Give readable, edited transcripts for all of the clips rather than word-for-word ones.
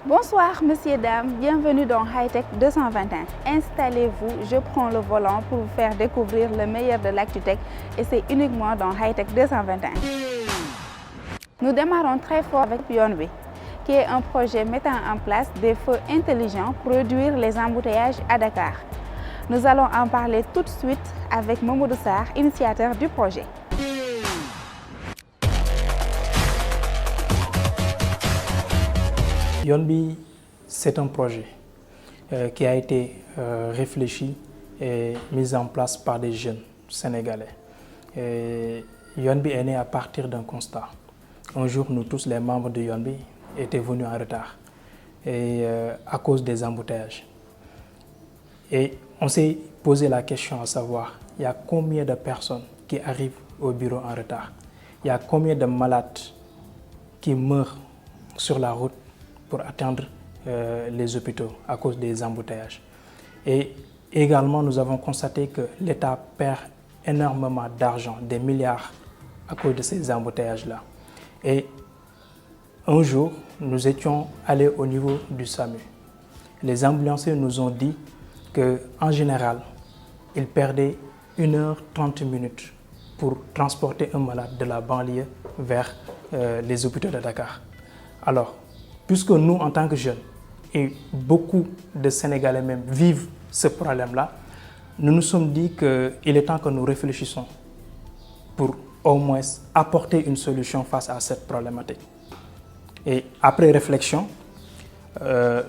Bonsoir, messieurs, dames, bienvenue dans Hightech 221. Installez-vous, je prends le volant pour vous faire découvrir le meilleur de l'actu-tech et c'est uniquement dans Hightech 221. Nous démarrons très fort avec Yonbi, qui est un projet mettant en place des feux intelligents pour réduire les embouteillages à Dakar. Nous allons en parler tout de suite avec Mamadou Sarr, initiateur du projet. Yonbi, c'est un projet qui a été réfléchi et mis en place par des jeunes sénégalais. Yonbi est né à partir d'un constat. Un jour, nous tous, les membres de Yonbi, étaient venus en retard à cause des embouteillages. Et on s'est posé la question à savoir, il y a combien de personnes qui arrivent au bureau en retard? Il y a combien de malades qui meurent sur la route pour atteindre les hôpitaux à cause des embouteillages. Et également, nous avons constaté que l'État perd énormément d'argent, des milliards à cause de ces embouteillages-là. Et un jour, nous étions allés au niveau du SAMU. Les ambulanciers nous ont dit qu'en général, ils perdaient 1h30 pour transporter un malade de la banlieue vers les hôpitaux de Dakar. Alors, puisque nous, en tant que jeunes, et beaucoup de Sénégalais même vivent ce problème-là, nous nous sommes dit qu'il est temps que nous réfléchissions pour au moins apporter une solution face à cette problématique. Et après réflexion,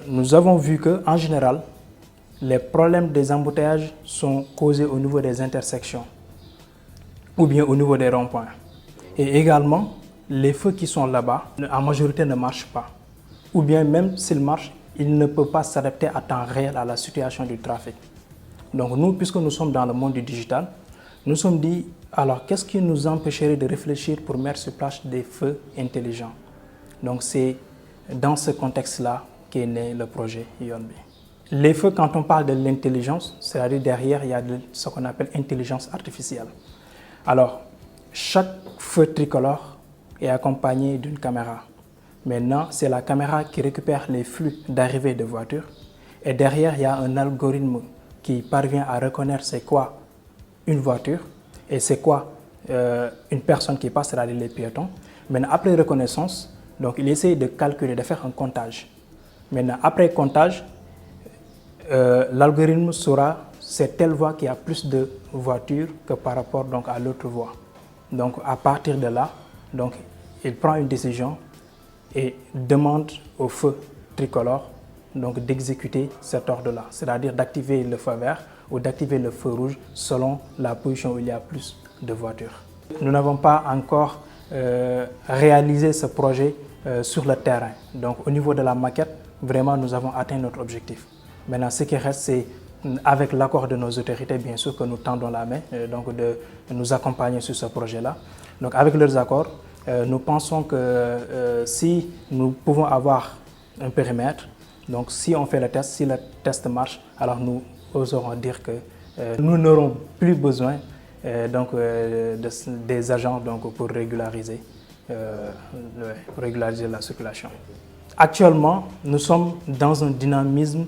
nous avons vu qu'en général, les problèmes des embouteillages sont causés au niveau des intersections ou bien au niveau des ronds-points. Et également, les feux qui sont là-bas, en majorité, ne marchent pas. Ou bien même s'il marche, il ne peut pas s'adapter à temps réel à la situation du trafic. Donc nous, puisque nous sommes dans le monde du digital, nous nous sommes dit, alors qu'est-ce qui nous empêcherait de réfléchir pour mettre sur place des feux intelligents? Donc c'est dans ce contexte-là qu'est né le projet Yonbi. Les feux, quand on parle de l'intelligence, c'est-à-dire derrière, il y a ce qu'on appelle intelligence artificielle. Alors, chaque feu tricolore est accompagné d'une caméra. Maintenant, c'est la caméra qui récupère les flux d'arrivée de voitures. Et derrière, il y a un algorithme qui parvient à reconnaître c'est quoi une voiture et c'est quoi une personne qui passe, c'est-à-dire les piétons. Maintenant, après reconnaissance, donc, il essaie de calculer, de faire un comptage. Maintenant, après comptage, l'algorithme saura c'est telle voie qui a plus de voitures que par rapport donc, à l'autre voie. Donc, à partir de là, donc, il prend une décision et demande au feu tricolore d'exécuter cet ordre-là, c'est-à-dire d'activer le feu vert ou d'activer le feu rouge selon la position où il y a plus de voitures. Nous n'avons pas encore réalisé ce projet sur le terrain. Donc au niveau de la maquette, vraiment nous avons atteint notre objectif. Maintenant, ce qui reste, c'est avec l'accord de nos autorités, bien sûr, que nous tendons la main de nous accompagner sur ce projet-là. Donc avec leurs accords, nous pensons que si nous pouvons avoir un périmètre, donc si on fait le test, si le test marche, alors nous oserons dire que nous n'aurons plus besoin des agents pour régulariser la circulation. Actuellement, nous sommes dans un dynamisme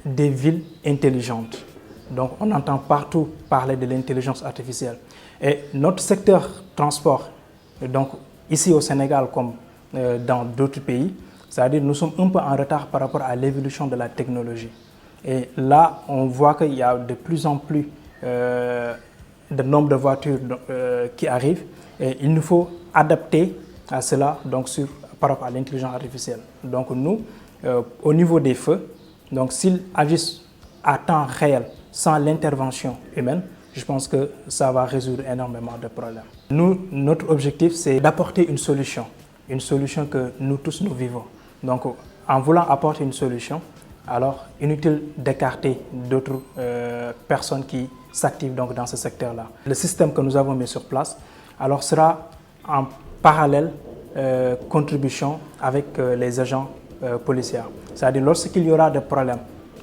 des villes intelligentes. Donc on entend partout parler de l'intelligence artificielle. Et notre secteur transport, donc ici au Sénégal comme dans d'autres pays, c'est-à-dire nous sommes un peu en retard par rapport à l'évolution de la technologie. Et là, on voit qu'il y a de plus en plus de nombre de voitures qui arrivent. Et il nous faut adapter à cela par rapport à l'intelligence artificielle. Donc nous, au niveau des feux, s'ils agissent à temps réel sans l'intervention humaine, je pense que ça va résoudre énormément de problèmes. Nous, notre objectif, c'est d'apporter une solution que nous tous nous vivons. Donc, en voulant apporter une solution, alors inutile d'écarter d'autres personnes qui s'activent dans ce secteur-là. Le système que nous avons mis sur place, alors sera en parallèle contribution avec les agents policiers. C'est-à-dire lorsqu'il y aura des problèmes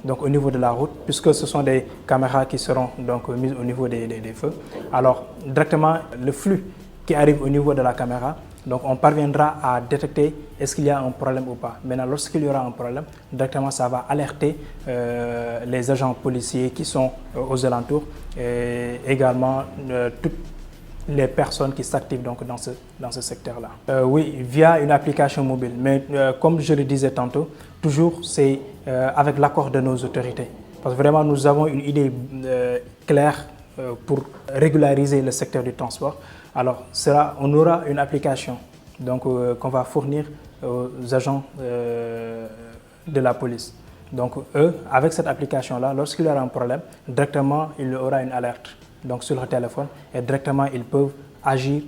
au niveau de la route, puisque ce sont des caméras qui seront mises au niveau des feux, alors directement le flux qui arrive au niveau de la caméra. Donc on parviendra à détecter est-ce qu'il y a un problème ou pas. Maintenant, lorsqu'il y aura un problème, directement ça va alerter les agents policiers qui sont aux alentours et également toutes les personnes qui s'activent donc dans ce secteur-là. Oui, via une application mobile, mais comme je le disais tantôt, toujours c'est avec l'accord de nos autorités. Parce que vraiment nous avons une idée claire pour régulariser le secteur du transport. Alors on aura une application donc qu'on va fournir aux agents de la police. Donc eux, avec cette application-là, lorsqu'il y aura un problème, directement il y aura une alerte donc sur leur téléphone et directement ils peuvent agir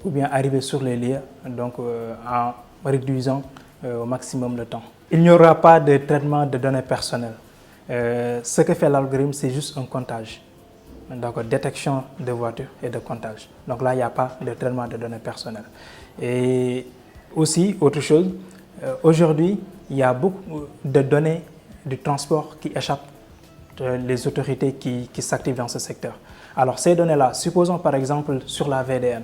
ou bien arriver sur les lieux donc en réduisant au maximum le temps. Il n'y aura pas de traitement de données personnelles. Ce que fait l'algorithme, c'est juste un comptage. Donc détection de voitures et de comptage. Donc là, il n'y a pas de traitement de données personnelles. Et aussi, autre chose, aujourd'hui, il y a beaucoup de données du transport qui échappent les autorités qui s'activent dans ce secteur. Alors ces données-là, supposons par exemple sur la VDN,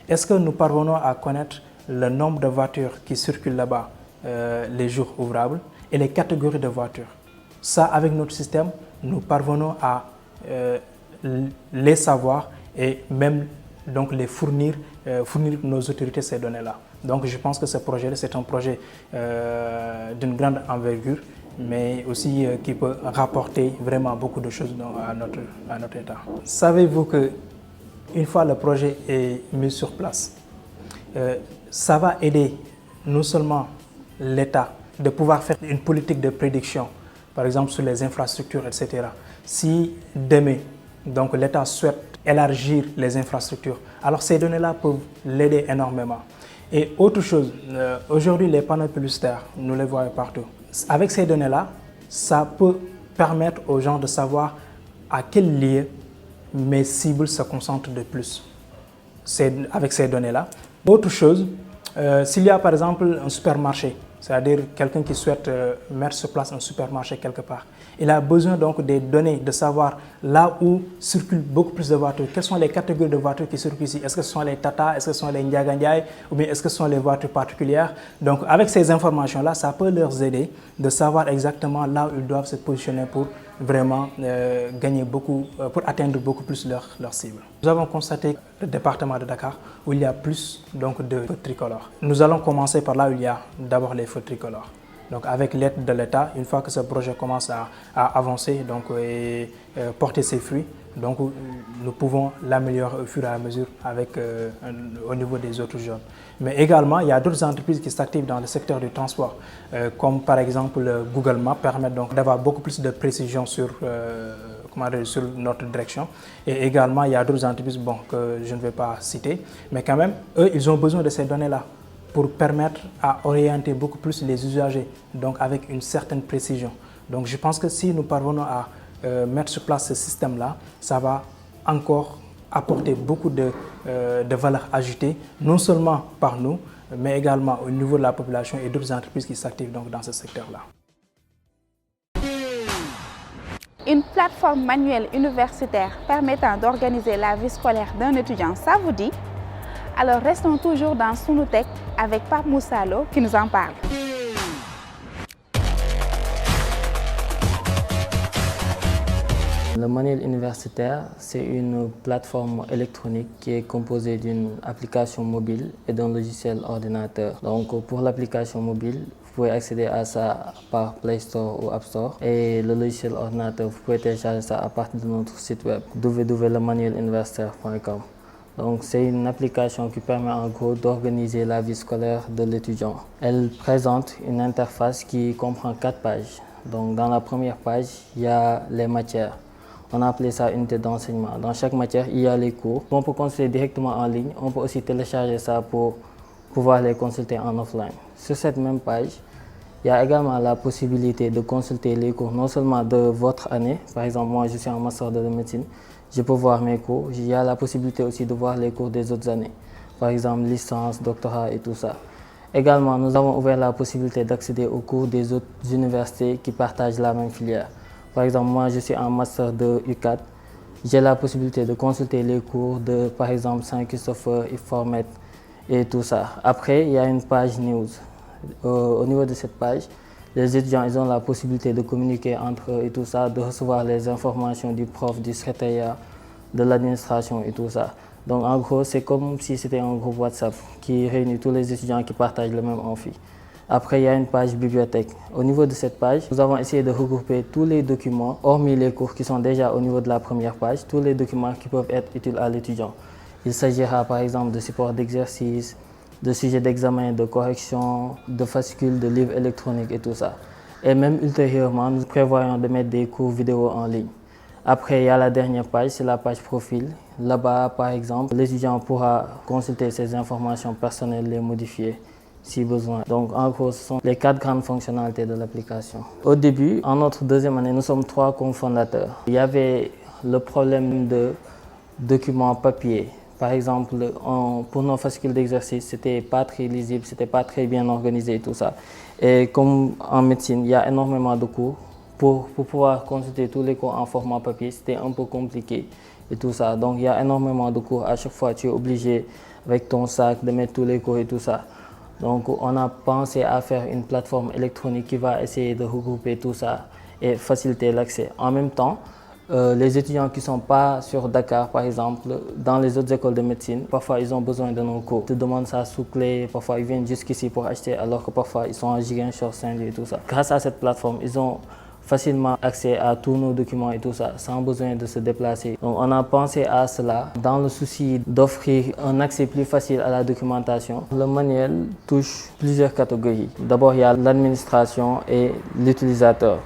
est-ce que nous parvenons à connaître le nombre de voitures qui circulent là-bas les jours ouvrables et les catégories de voitures? Ça, avec notre système, nous parvenons à les savoir et même donc les fournir nos autorités ces données-là. Donc je pense que ce projet-là, c'est un projet d'une grande envergure, mais aussi qui peut rapporter vraiment beaucoup de choses à notre État. Savez-vous que une fois le projet est mis sur place, ça va aider non seulement l'État de pouvoir faire une politique de prédiction, par exemple sur les infrastructures, etc. Si demain, donc l'État souhaite élargir les infrastructures, alors ces données-là peuvent l'aider énormément. Et autre chose, aujourd'hui les panneaux publicitaires, nous les voyons partout. Avec ces données-là, ça peut permettre aux gens de savoir à quel lieu mes cibles se concentrent de plus. C'est avec ces données-là. Autre chose, s'il y a par exemple un supermarché, c'est-à-dire quelqu'un qui souhaite mettre sur place un supermarché quelque part, il a besoin donc des données, de savoir là où circulent beaucoup plus de voitures, quelles sont les catégories de voitures qui circulent ici, est-ce que ce sont les Tata, est-ce que ce sont les Ndiaga Ndiaye ou bien est-ce que ce sont les voitures particulières. Donc avec ces informations-là, ça peut leur aider de savoir exactement là où ils doivent se positionner pour vraiment gagner beaucoup, pour atteindre beaucoup plus leur cible. Nous avons constaté le département de Dakar où il y a plus donc, de feux tricolores. Nous allons commencer par là où il y a d'abord les feux tricolores. Donc avec l'aide de l'État, une fois que ce projet commence à avancer donc, et porter ses fruits, donc nous pouvons l'améliorer au fur et à mesure avec, au niveau des autres zones. Mais également, il y a d'autres entreprises qui s'activent dans le secteur du transport, comme par exemple Google Maps permet donc d'avoir beaucoup plus de précision sur notre direction. Et également, il y a d'autres entreprises que je ne vais pas citer, mais quand même, eux, ils ont besoin de ces données-là pour permettre à orienter beaucoup plus les usagers, donc avec une certaine précision. Donc je pense que si nous parvenons à mettre sur place ce système-là, ça va encore apporter beaucoup de valeur ajoutée, non seulement par nous, mais également au niveau de la population et d'autres entreprises qui s'activent donc dans ce secteur-là. Une plateforme manuelle universitaire permettant d'organiser la vie scolaire d'un étudiant, ça vous dit? Alors restons toujours dans Sunutech avec Pape Moussa Lo qui nous en parle. Le manuel universitaire, c'est une plateforme électronique qui est composée d'une application mobile et d'un logiciel ordinateur. Donc pour l'application mobile, vous pouvez accéder à ça par Play Store ou App Store. Et le logiciel ordinateur, vous pouvez télécharger ça à partir de notre site web www.lemanueluniversitaire.com. Donc c'est une application qui permet en gros d'organiser la vie scolaire de l'étudiant. Elle présente une interface qui comprend 4 pages. Donc dans la première page, il y a les matières. On a appelé ça unité d'enseignement. Dans chaque matière, il y a les cours. On peut consulter directement en ligne. On peut aussi télécharger ça pour pouvoir les consulter en offline. Sur cette même page, il y a également la possibilité de consulter les cours non seulement de votre année. Par exemple, moi je suis en master de médecine. Je peux voir mes cours. Il y a la possibilité aussi de voir les cours des autres années. Par exemple, licence, doctorat et tout ça. Également, nous avons ouvert la possibilité d'accéder aux cours des autres universités qui partagent la même filière. Par exemple, moi, je suis en master de UCAD. j'ai la possibilité de consulter les cours de, par exemple, Saint-Christopher, Iformet et tout ça. Après, il y a une page news. Au niveau de cette page, les étudiants ils ont la possibilité de communiquer entre eux et tout ça, de recevoir les informations du prof, du secrétariat, de l'administration et tout ça. Donc en gros, c'est comme si c'était un groupe WhatsApp qui réunit tous les étudiants qui partagent le même amphi. Après, il y a une page bibliothèque. Au niveau de cette page, nous avons essayé de regrouper tous les documents, hormis les cours qui sont déjà au niveau de la première page, tous les documents qui peuvent être utiles à l'étudiant. Il s'agira par exemple de supports d'exercice, de sujets d'examen, de correction, de fascicules, de livres électroniques et tout ça. Et même ultérieurement, nous prévoyons de mettre des cours vidéo en ligne. Après, il y a la dernière page, c'est la page profil. Là-bas, par exemple, l'étudiant pourra consulter ses informations personnelles, les modifier si besoin. Donc, en gros, ce sont les 4 grandes fonctionnalités de l'application. Au début, en notre deuxième année, nous sommes 3 cofondateurs. Il y avait le problème de documents papier. Par exemple, pour nos fascicules d'exercice, c'était pas très lisible, c'était pas très bien organisé et tout ça. Et comme en médecine, il y a énormément de cours. Pour pouvoir consulter tous les cours en format papier, c'était un peu compliqué et tout ça. Donc, il y a énormément de cours. À chaque fois, tu es obligé, avec ton sac, de mettre tous les cours et tout ça. Donc, on a pensé à faire une plateforme électronique qui va essayer de regrouper tout ça et faciliter l'accès. En même temps, les étudiants qui ne sont pas sur Dakar, par exemple, dans les autres écoles de médecine, parfois ils ont besoin de nos cours. Ils te demandent ça sous clé, parfois ils viennent jusqu'ici pour acheter, alors que parfois ils sont à Ziguinchor, Saint-Louis et tout ça. Grâce à cette plateforme, ils ont facilement accès à tous nos documents et tout ça, sans besoin de se déplacer. Donc on a pensé à cela dans le souci d'offrir un accès plus facile à la documentation. Le manuel touche plusieurs catégories. D'abord, il y a l'administration et l'utilisateur.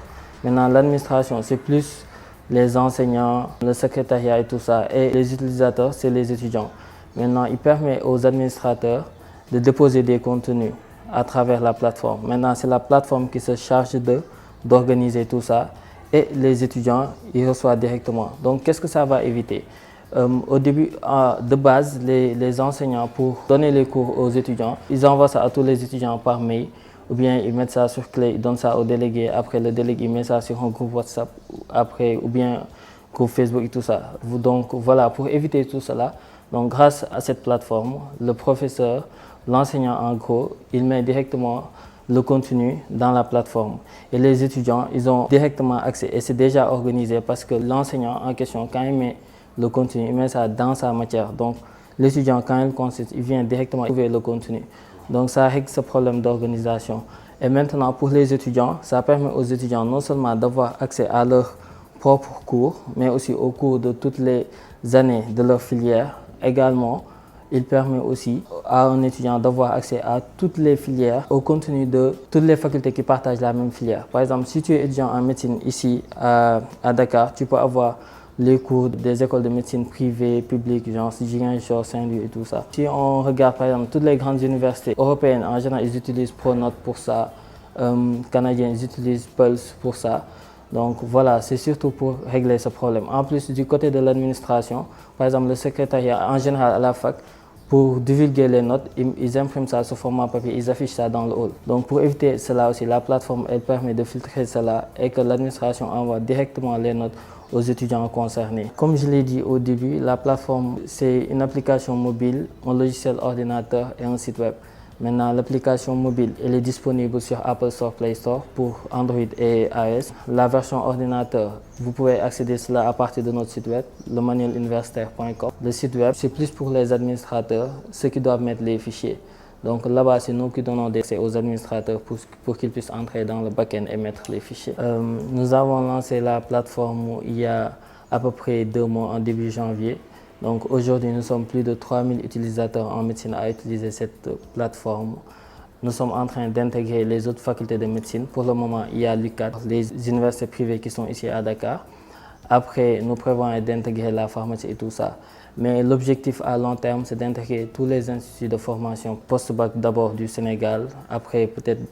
Maintenant, l'administration, c'est plus les enseignants, le secrétariat et tout ça. Et les utilisateurs, c'est les étudiants. Maintenant, il permet aux administrateurs de déposer des contenus à travers la plateforme. Maintenant, c'est la plateforme qui se charge d'organiser tout ça et les étudiants ils reçoivent directement. Donc qu'est-ce que ça va éviter? Au début, de base, les enseignants pour donner les cours aux étudiants, ils envoient ça à tous les étudiants par mail ou bien ils mettent ça sur clé, ils donnent ça au délégué, après le délégué met ça sur un groupe WhatsApp après ou bien groupe Facebook et tout ça. Donc voilà, pour éviter tout cela, donc grâce à cette plateforme, le professeur, l'enseignant en gros, il met directement le contenu dans la plateforme. Et les étudiants, ils ont directement accès. Et c'est déjà organisé parce que l'enseignant en question, quand il met le contenu, il met ça dans sa matière. Donc, l'étudiant, quand il consulte, il vient directement trouver le contenu. Donc, ça règle ce problème d'organisation. Et maintenant, pour les étudiants, ça permet aux étudiants non seulement d'avoir accès à leurs propres cours, mais aussi aux cours de toutes les années de leur filière. Également, il permet aussi à un étudiant d'avoir accès à toutes les filières, au contenu de toutes les facultés qui partagent la même filière. Par exemple, si tu es étudiant en médecine ici à Dakar, tu peux avoir les cours des écoles de médecine privées, publiques, genre Ziguinchor, Saint-Louis et tout ça. Si on regarde par exemple toutes les grandes universités européennes, en général, ils utilisent Pronote pour ça, canadiens, ils utilisent Pulse pour ça. Donc voilà, c'est surtout pour régler ce problème. En plus, du côté de l'administration, par exemple, le secrétariat en général à la fac, pour divulguer les notes, ils impriment ça sous format papier, ils affichent ça dans le hall. Donc pour éviter cela aussi, la plateforme elle permet de filtrer cela et que l'administration envoie directement les notes aux étudiants concernés. Comme je l'ai dit au début, la plateforme c'est une application mobile, un logiciel ordinateur et un site web. Maintenant, l'application mobile elle est disponible sur Apple Store, Play Store pour Android et iOS. La version ordinateur, vous pouvez accéder à cela à partir de notre site web, lemanueluniversitaire.com. Le site web, c'est plus pour les administrateurs, ceux qui doivent mettre les fichiers. Donc là-bas, c'est nous qui donnons des accès aux administrateurs pour qu'ils puissent entrer dans le back-end et mettre les fichiers. Nous avons lancé la plateforme il y a à peu près 2 mois, en début janvier. Donc aujourd'hui, nous sommes plus de 3000 utilisateurs en médecine à utiliser cette plateforme. Nous sommes en train d'intégrer les autres facultés de médecine. Pour le moment, il y a l'UCAD, les universités privées qui sont ici à Dakar. Après, nous prévoyons d'intégrer la pharmacie et tout ça. Mais l'objectif à long terme, c'est d'intégrer tous les instituts de formation post-bac d'abord du Sénégal, après peut-être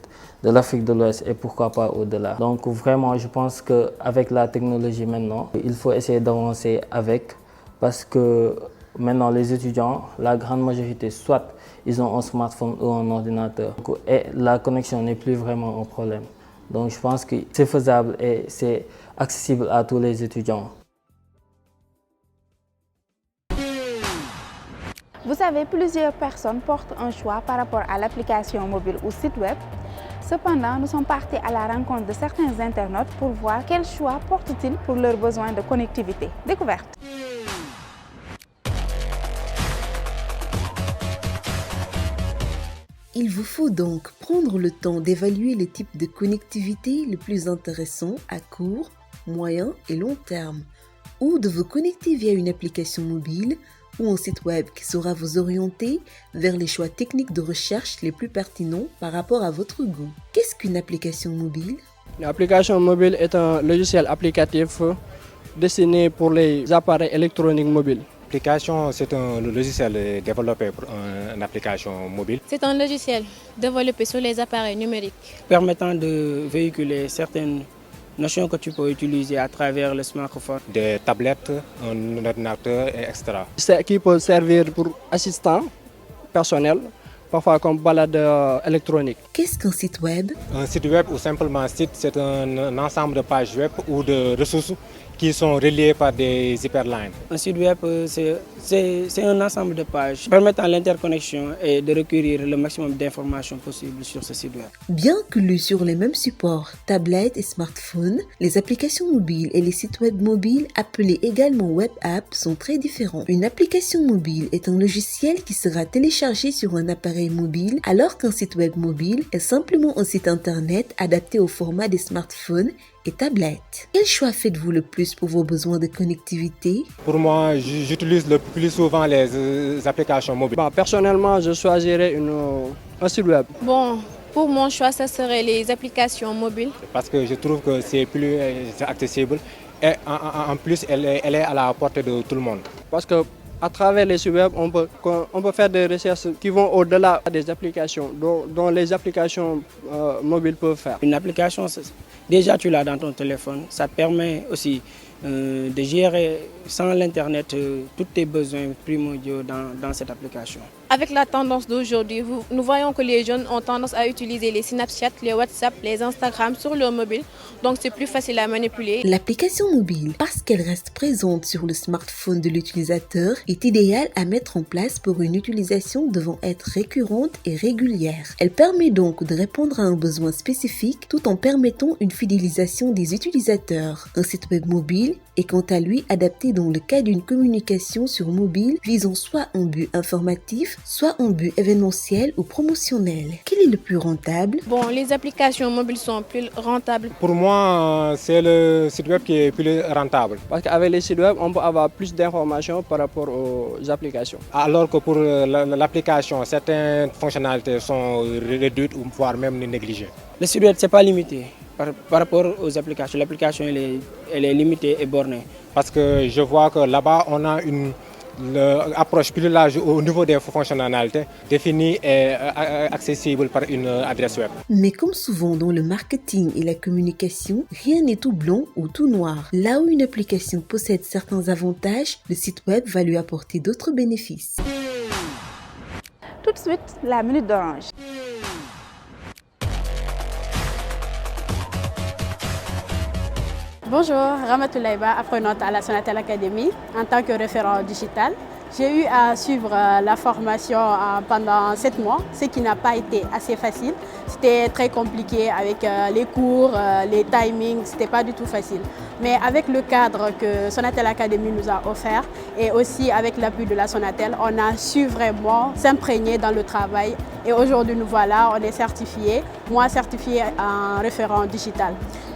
de l'Afrique de l'Ouest et pourquoi pas au-delà. Donc vraiment, je pense qu'avec la technologie maintenant, il faut essayer d'avancer avec. Parce que maintenant, les étudiants, la grande majorité, soit ils ont un smartphone ou un ordinateur. Et la connexion n'est plus vraiment un problème. Donc je pense que c'est faisable et c'est accessible à tous les étudiants. Vous savez, plusieurs personnes portent un choix par rapport à l'application mobile ou site web. Cependant, nous sommes partis à la rencontre de certains internautes pour voir quel choix portent-ils pour leurs besoins de connectivité. Découverte. Il vous faut donc prendre le temps d'évaluer les types de connectivité les plus intéressants à court, moyen et long terme, ou de vous connecter via une application mobile ou un site web qui saura vous orienter vers les choix techniques de recherche les plus pertinents par rapport à votre goût. Qu'est-ce qu'une application mobile? L'application mobile est un logiciel applicatif destiné pour les appareils électroniques mobiles. L'application, c'est un logiciel développé pour une application mobile. C'est un logiciel développé sur les appareils numériques permettant de véhiculer certaines notions que tu peux utiliser à travers le smartphone. Des tablettes, un ordinateur, etc. C'est qui peut servir pour assistant personnel, parfois comme balade électronique. Qu'est-ce qu'un site web? Un site web ou simplement site, c'est un ensemble de pages web ou de ressources qui sont reliées par des hyperlinks. Un site web, c'est un ensemble de pages permettant l'interconnexion et de recueillir le maximum d'informations possibles sur ce site web. Bien que lus sur les mêmes supports, tablettes et smartphones, les applications mobiles et les sites web mobiles, appelés également web apps, sont très différents. Une application mobile est un logiciel qui sera téléchargé sur un appareil mobile, alors qu'un site web mobile est simplement un site internet adapté au format des smartphones et tablettes. Quel choix faites-vous le plus pour vos besoins de connectivité? Pour moi, j'utilise le plus souvent les applications mobiles. Personnellement, je choisirais un site web. Bon, pour mon choix, ce serait les applications mobiles. Parce que je trouve que c'est plus accessible et en plus, elle est à la portée de tout le monde. Parce que à travers les sites web, on peut faire des recherches qui vont au-delà des applications, dont les applications mobiles peuvent faire. Une application, déjà tu l'as dans ton téléphone, ça permet aussi de gérer sans l'Internet tous tes besoins primordiaux dans cette application. Avec la tendance d'aujourd'hui, nous voyons que les jeunes ont tendance à utiliser les Snapchat, les WhatsApp, les Instagram sur leur mobile, donc c'est plus facile à manipuler. L'application mobile, parce qu'elle reste présente sur le smartphone de l'utilisateur, est idéale à mettre en place pour une utilisation devant être récurrente et régulière. Elle permet donc de répondre à un besoin spécifique tout en permettant une fidélisation des utilisateurs. Un site web mobile est quant à lui adapté dans le cas d'une communication sur mobile visant soit un but informatif, soit un but événementiel ou promotionnel. Quel est le plus rentable? Bon, les applications mobiles sont plus rentables. Pour moi, c'est le site web qui est plus rentable. Parce qu'avec les sites web, on peut avoir plus d'informations par rapport aux applications. Alors que pour l'application, certaines fonctionnalités sont réduites ou voire même négligées. Le site web, ce n'est pas limité. Par rapport aux applications, l'application elle est limitée et bornée. Parce que je vois que là-bas, on a une approche plus large au niveau des fonctionnalités définies et accessibles par une adresse web. Mais comme souvent dans le marketing et la communication, rien n'est tout blanc ou tout noir. Là où une application possède certains avantages, le site web va lui apporter d'autres bénéfices. Tout de suite, la Minute d'Orange. Bonjour, Ramatoulaïba, apprenante à la Sonatel Academy en tant que référent digital. J'ai eu à suivre la formation pendant 7 mois, ce qui n'a pas été assez facile. C'était très compliqué avec les cours, les timings, c'était pas du tout facile. Mais avec le cadre que Sonatel Academy nous a offert et aussi avec l'appui de la Sonatel, on a su vraiment s'imprégner dans le travail. Et aujourd'hui, nous voilà, on est certifié, moi certifié en référent digital.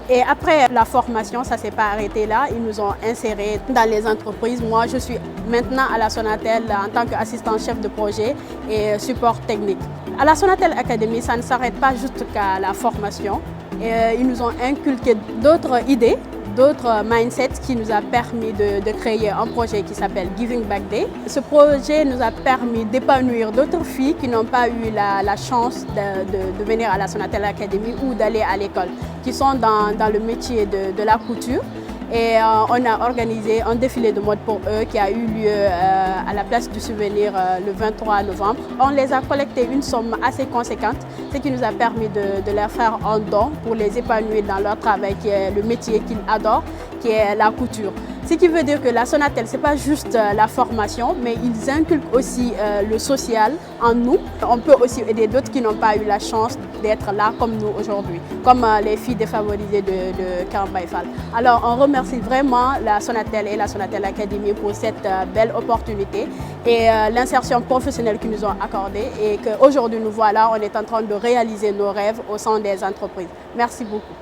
Et après la formation, ça ne s'est pas arrêté là, ils nous ont insérés dans les entreprises. Moi, je suis maintenant à la Sonatel en tant qu'assistant chef de projet et support technique. À la Sonatel Academy, ça ne s'arrête pas juste qu'à la formation. Et ils nous ont inculqué d'autres idées, d'autres mindsets qui nous a permis de créer un projet qui s'appelle Giving Back Day. Ce projet nous a permis d'épanouir d'autres filles qui n'ont pas eu la chance de venir à la Sonatel Academy ou d'aller à l'école, qui sont dans le métier de la couture. Et on a organisé un défilé de mode pour eux qui a eu lieu à la place du souvenir le 23 novembre. On les a collecté une somme assez conséquente, ce qui nous a permis de leur faire un don pour les épanouir dans leur travail, qui est le métier qu'ils adorent, qui est la couture. Ce qui veut dire que la Sonatel, ce n'est pas juste la formation, mais ils inculquent aussi le social en nous. On peut aussi aider d'autres qui n'ont pas eu la chance d'être là comme nous aujourd'hui, comme les filles défavorisées de Karambaïfal. Alors on remercie vraiment la Sonatel et la Sonatel Academy pour cette belle opportunité et l'insertion professionnelle qu'ils nous ont accordée et qu'aujourd'hui nous voilà, on est en train de réaliser nos rêves au sein des entreprises. Merci beaucoup.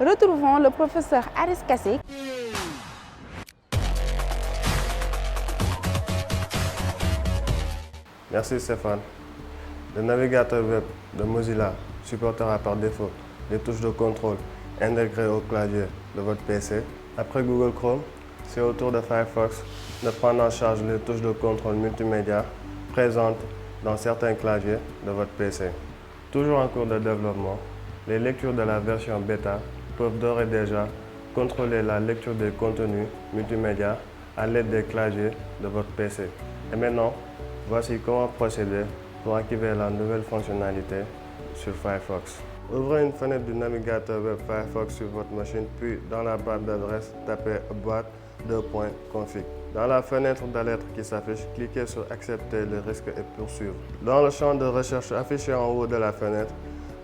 Retrouvons le professeur Aris Kassé. Merci Stéphane. Le navigateur web de Mozilla supportera par défaut les touches de contrôle intégrées au clavier de votre PC. Après Google Chrome, c'est au tour de Firefox de prendre en charge les touches de contrôle multimédia présentes dans certains claviers de votre PC. Toujours en cours de développement, les lectures de la version bêta peuvent d'ores et déjà contrôler la lecture des contenus multimédia à l'aide des claviers de votre PC. Et maintenant, voici comment procéder pour activer la nouvelle fonctionnalité sur Firefox. Ouvrez une fenêtre du navigateur web Firefox sur votre machine, puis dans la barre d'adresse, tapez boîte2.config. Dans la fenêtre d'alerte qui s'affiche, cliquez sur Accepter les risques et poursuivre. Dans le champ de recherche affiché en haut de la fenêtre,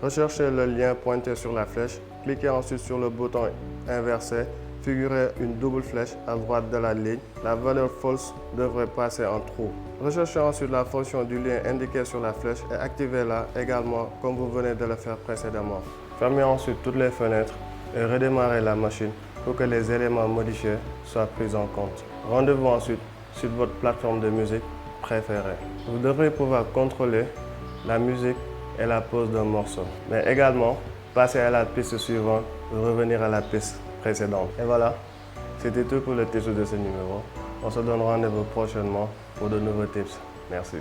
recherchez le lien pointé sur la flèche, cliquez ensuite sur le bouton inversé, figurez une double flèche à droite de la ligne. La valeur false devrait passer en true. Recherchez ensuite la fonction du lien indiqué sur la flèche et activez-la également comme vous venez de le faire précédemment. Fermez ensuite toutes les fenêtres et redémarrez la machine pour que les éléments modifiés soient pris en compte. Rendez-vous ensuite sur votre plateforme de musique préférée. Vous devrez pouvoir contrôler la musique et la pause d'un morceau, mais également passer à la piste suivante ou revenir à la piste précédente. Et voilà, c'était tout pour le titre de ce numéro. On se donne rendez-vous prochainement pour de nouveaux tips. Merci.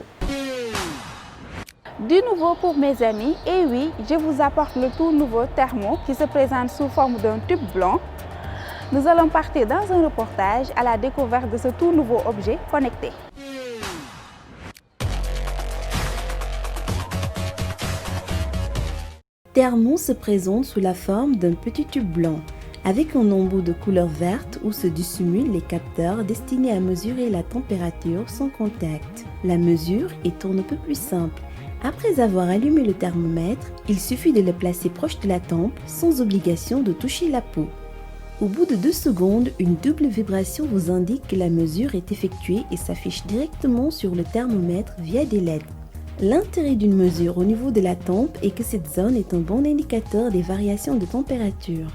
Du nouveau pour mes amis, et oui, je vous apporte le tout nouveau Thermo qui se présente sous forme d'un tube blanc. Nous allons partir dans un reportage à la découverte de ce tout nouveau objet connecté. Thermo se présente sous la forme d'un petit tube blanc, avec un embout de couleur verte où se dissimulent les capteurs destinés à mesurer la température sans contact. La mesure est un peu plus simple. Après avoir allumé le thermomètre, il suffit de le placer proche de la tempe sans obligation de toucher la peau. Au bout de 2 secondes, une double vibration vous indique que la mesure est effectuée et s'affiche directement sur le thermomètre via des LED. L'intérêt d'une mesure au niveau de la tempe est que cette zone est un bon indicateur des variations de température.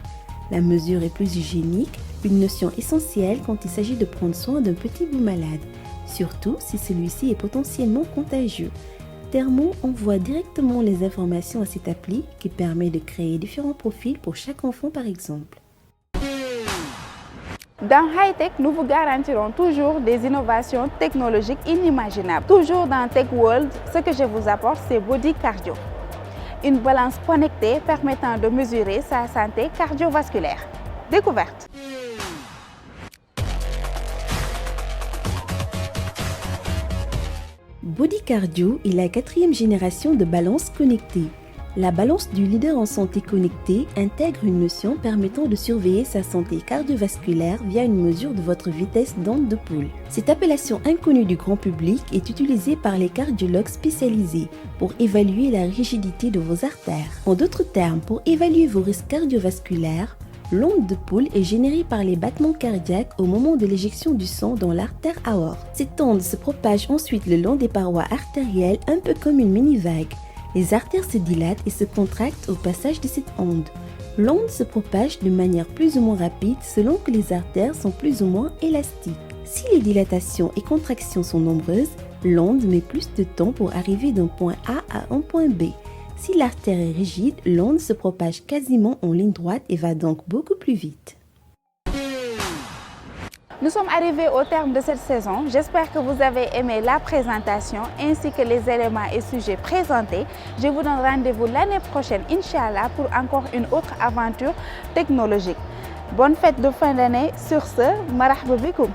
La mesure est plus hygiénique, une notion essentielle quand il s'agit de prendre soin d'un petit bout malade, surtout si celui-ci est potentiellement contagieux. Thermo envoie directement les informations à cette appli qui permet de créer différents profils pour chaque enfant par exemple. Dans Hightech, nous vous garantirons toujours des innovations technologiques inimaginables. Toujours dans Tech World, ce que je vous apporte, c'est Body Cardio. Une balance connectée permettant de mesurer sa santé cardiovasculaire. Découverte. Body Cardio est la 4e génération de balance connectée. La balance du leader en santé connectée intègre une notion permettant de surveiller sa santé cardiovasculaire via une mesure de votre vitesse d'onde de pouls. Cette appellation inconnue du grand public est utilisée par les cardiologues spécialisés pour évaluer la rigidité de vos artères. En d'autres termes, pour évaluer vos risques cardiovasculaires, l'onde de pouls est générée par les battements cardiaques au moment de l'éjection du sang dans l'artère aorte. Cette onde se propage ensuite le long des parois artérielles un peu comme une mini-vague. Les artères se dilatent et se contractent au passage de cette onde. L'onde se propage de manière plus ou moins rapide selon que les artères sont plus ou moins élastiques. Si les dilatations et contractions sont nombreuses, l'onde met plus de temps pour arriver d'un point A à un point B. Si l'artère est rigide, l'onde se propage quasiment en ligne droite et va donc beaucoup plus vite. Nous sommes arrivés au terme de cette saison. J'espère que vous avez aimé la présentation ainsi que les éléments et sujets présentés. Je vous donne rendez-vous l'année prochaine, Inch'Allah, pour encore une autre aventure technologique. Bonne fête de fin d'année. Sur ce, marhaba bikoum.